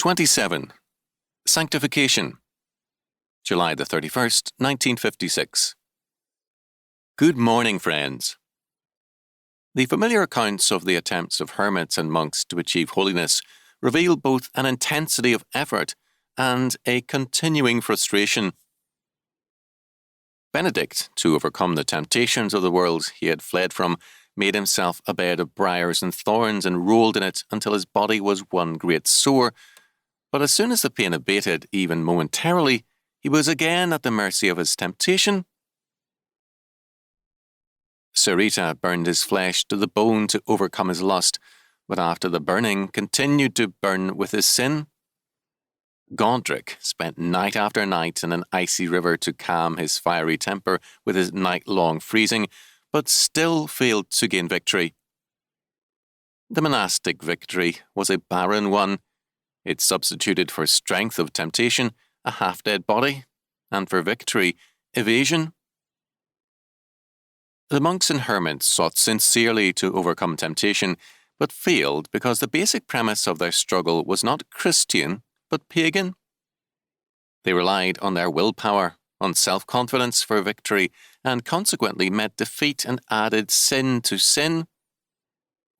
27. Sanctification. July the 31st, 1956. Good morning, friends. The familiar accounts of the attempts of hermits and monks to achieve holiness reveal both an intensity of effort and a continuing frustration. Benedict, to overcome the temptations of the world he had fled from, made himself a bed of briars and thorns and rolled in it until his body was one great sore. But as soon as the pain abated, even momentarily, he was again at the mercy of his temptation. Sarita burned his flesh to the bone to overcome his lust, but after the burning continued to burn with his sin. Godric spent night after night in an icy river to calm his fiery temper with his night-long freezing, but still failed to gain victory. The monastic victory was a barren one. It substituted for strength of temptation a half-dead body, and for victory, evasion. The monks and hermits sought sincerely to overcome temptation, but failed because the basic premise of their struggle was not Christian, but pagan. They relied on their willpower, on self-confidence for victory, and consequently met defeat and added sin to sin.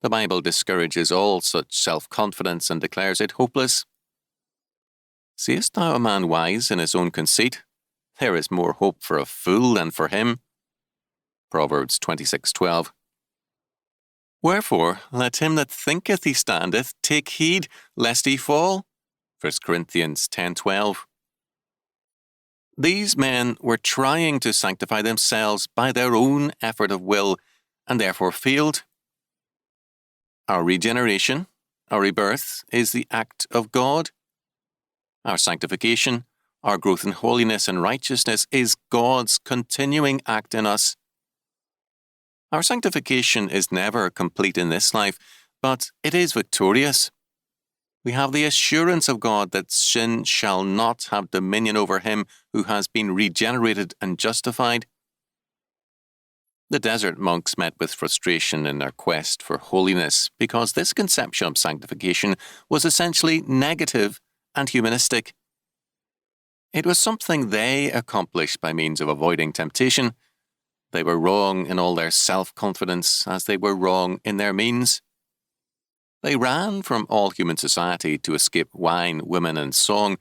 The Bible discourages all such self-confidence and declares it hopeless. Seest thou a man wise in his own conceit? There is more hope for a fool than for him. Proverbs 26:12. Wherefore, let him that thinketh he standeth take heed lest he fall. 1 Corinthians 10:12. These men were trying to sanctify themselves by their own effort of will, and therefore failed. Our regeneration, our rebirth, is the act of God. Our sanctification, our growth in holiness and righteousness, is God's continuing act in us. Our sanctification is never complete in this life, but it is victorious. We have the assurance of God that sin shall not have dominion over him who has been regenerated and justified. The desert monks met with frustration in their quest for holiness because this conception of sanctification was essentially negative and humanistic. It was something they accomplished by means of avoiding temptation. They were wrong in all their self-confidence as they were wrong in their means. They ran from all human society to escape wine, women, and song,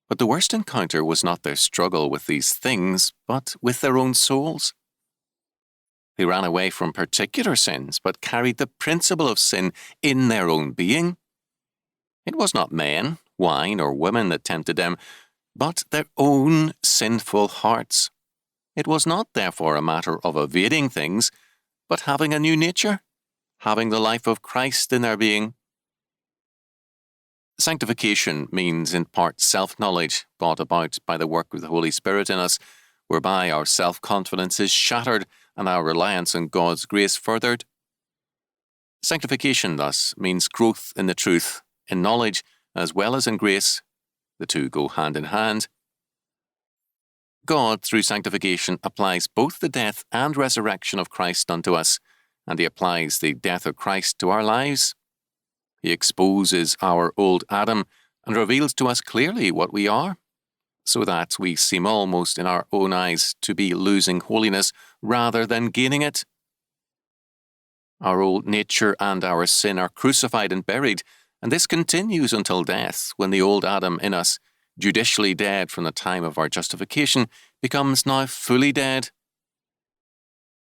but the worst encounter was not their struggle with these things, but with their own souls. They ran away from particular sins, but carried the principle of sin in their own being. It was not men, wine, or women that tempted them, but their own sinful hearts. It was not, therefore, a matter of evading things, but having a new nature, having the life of Christ in their being. Sanctification means in part self-knowledge brought about by the work of the Holy Spirit in us, whereby our self-confidence is shattered and our reliance on God's grace furthered. Sanctification, thus, means growth in the truth, in knowledge, as well as in grace. The two go hand in hand. God, through sanctification, applies both the death and resurrection of Christ unto us, and he applies the death of Christ to our lives. He exposes our old Adam and reveals to us clearly what we are, so that we seem almost in our own eyes to be losing holiness rather than gaining it. Our old nature and our sin are crucified and buried, and this continues until death, when the old Adam in us, judicially dead from the time of our justification, becomes now fully dead.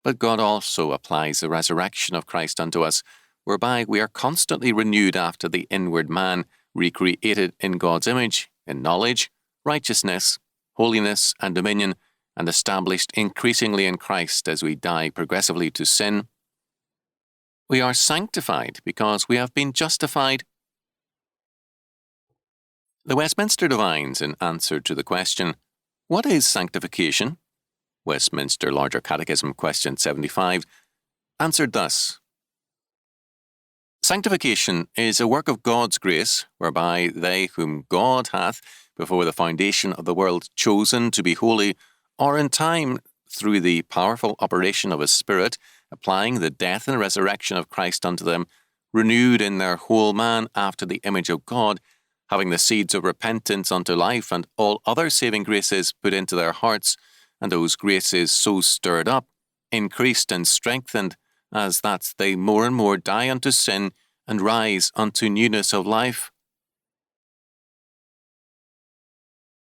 But God also applies the resurrection of Christ unto us, whereby we are constantly renewed after the inward man, recreated in God's image, in knowledge, righteousness, holiness, and dominion, and established increasingly in Christ as we die progressively to sin. We are sanctified because we have been justified. The Westminster Divines, in answer to the question, "What is sanctification?" Westminster Larger Catechism, question 75, answered thus: Sanctification is a work of God's grace, whereby they whom God hath, before the foundation of the world, chosen to be holy, are in time, through the powerful operation of his Spirit, applying the death and resurrection of Christ unto them, renewed in their whole man after the image of God, having the seeds of repentance unto life and all other saving graces put into their hearts, and those graces so stirred up, increased and strengthened, as that they more and more die unto sin and rise unto newness of life.